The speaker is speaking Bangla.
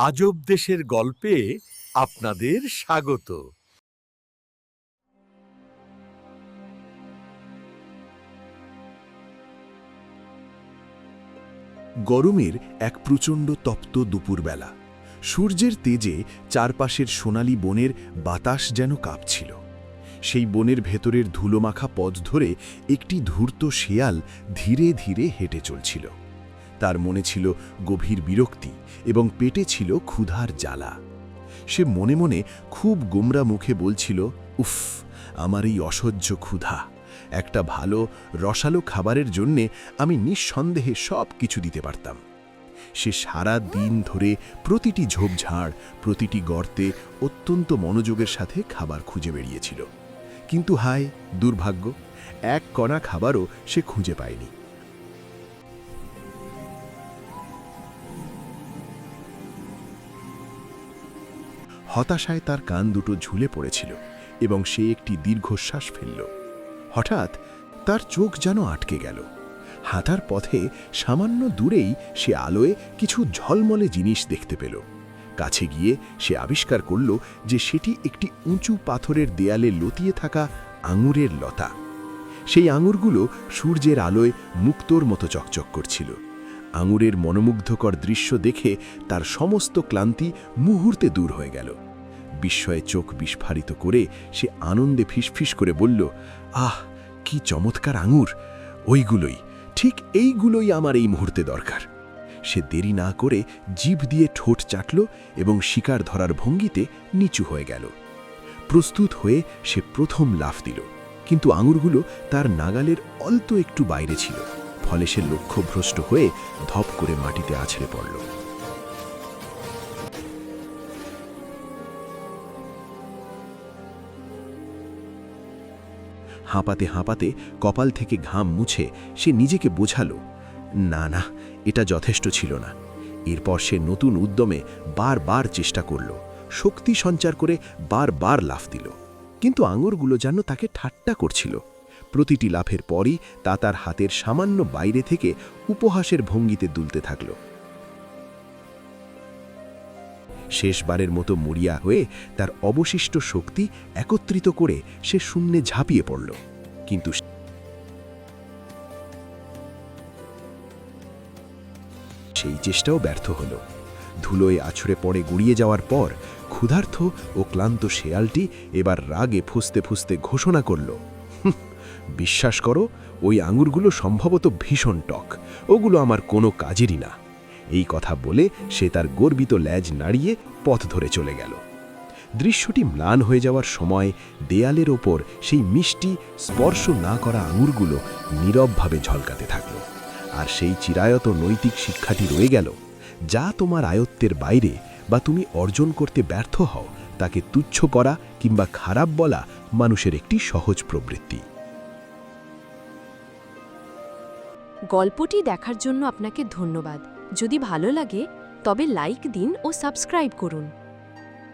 আজব দেশের গল্পে আপনাদের স্বাগত। গরমের এক প্রচণ্ড তপ্ত দুপুরবেলা সূর্যের তেজে চারপাশের সোনালি বনের বাতাস যেন কাঁপছিল। সেই বনের ভেতরের ধুলোমাখা পথ ধরে একটি ধূর্ত শেয়াল ধীরে ধীরে হেঁটে চলছিল। তার মনে ছিল গভীর বিরক্তি এবং পেটে ছিল ক্ষুধার জ্বালা। সে মনে মনে খুব গোমরা মুখে বলছিল, উফ, আমার এই অসহ্য ক্ষুধা! একটা ভালো রসালো খাবারের জন্যে আমি নিঃসন্দেহে সব কিছু দিতে পারতাম। সে সারা দিন ধরে প্রতিটি ঝোপঝাড়, প্রতিটি গর্তে অত্যন্ত মনোযোগের সাথে খাবার খুঁজে বেরিয়েছিল। কিন্তু হায় দুর্ভাগ্য, এক কণা খাবারও সে খুঁজে পায়নি। হতাশায় তার কান দুটো ঝুলে পড়েছিল এবং সে একটি দীর্ঘশ্বাস ফেলল। হঠাৎ তার চোখ যেন আটকে গেল। হাঁটার পথে সামান্য দূরেই সে আলোয় কিছু ঝলমলে জিনিস দেখতে পেল। কাছে গিয়ে সে আবিষ্কার করল যে সেটি একটি উঁচু পাথরের দেয়ালে লতিয়ে থাকা আঙুরের লতা। সেই আঙুরগুলো সূর্যের আলোয় মুক্তোর মতো চকচক করছিল। আঙুরের মনোমুগ্ধকর দৃশ্য দেখে তার সমস্ত ক্লান্তি মুহূর্তে দূর হয়ে গেল। বিস্ময়ে চোখ বিস্ফারিত করে সে আনন্দে ফিসফিস করে বলল, আহ, কি চমৎকার আঙুর! ওইগুলোই, ঠিক এইগুলোই আমার এই মুহূর্তে দরকার। সে দেরি না করে জিভ দিয়ে ঠোঁট চাটল এবং শিকার ধরার ভঙ্গিতে নিচু হয়ে গেল। প্রস্তুত হয়ে সে প্রথম লাফ দিল, কিন্তু আঙুরগুলো তার নাগালের অল্প একটু বাইরে ছিল। ফলে সে লক্ষ্যভ্রষ্ট হয়ে ধপ করে মাটিতে আছড়ে পড়ল। হাঁপাতে হাঁপাতে কপাল থেকে ঘাম মুছে সে নিজেকে বোঝালো, না না, এটা যথেষ্ট ছিল না। এরপর সে নতুন উদ্যমে বারবার চেষ্টা করল, শক্তি সঞ্চার করে বারবার লাফ দিল। কিন্তু আঙুরগুলো যেন তাকে ঠাট্টা করছিল। প্রতিটি লাফের পরই তা তার হাতের সামান্য বাইরে থেকে উপহাসের ভঙ্গিতে দুলতে থাকল। শেষবারের মতো মরিয়া হয়ে তার অবশিষ্ট শক্তি একত্রিত করে সে শূন্যে ঝাঁপিয়ে পড়ল। কিন্তু সেই চেষ্টাও ব্যর্থ হল। ধুলোয় আছড়ে পড়ে গুড়িয়ে যাওয়ার পর ক্ষুধার্ত ও ক্লান্ত শেয়ালটি এবার রাগে ফুঁসতে ফুঁসতে ঘোষণা করল, বিশ্বাস করো, ওই আঙুরগুলো সম্ভবত ভীষণ টক, ওগুলো আমার কোনো কাজেরই না। এই কথা বলে সে তার গর্বিত ল্যাজ নাড়িয়ে পথ ধরে চলে গেল। দৃশ্যটি ম্লান হয়ে যাওয়ার সময় দেয়ালের ওপর সেই মিষ্টি স্পর্শ না করা আঙুরগুলো নীরবভাবে ঝলকাতে থাকল। আর সেই চিরায়ত নৈতিক শিক্ষাটি রয়ে গেল, যা তোমার আয়ত্তের বাইরে বা তুমি অর্জন করতে ব্যর্থ হও, তাকে তুচ্ছ করা কিংবা খারাপ বলা মানুষের একটি সহজ প্রবৃত্তি। গল্পটি দেখার জন্য আপনাকে ধন্যবাদ। যদি ভালো লাগে তবে লাইক দিন ও সাবস্ক্রাইব করুন।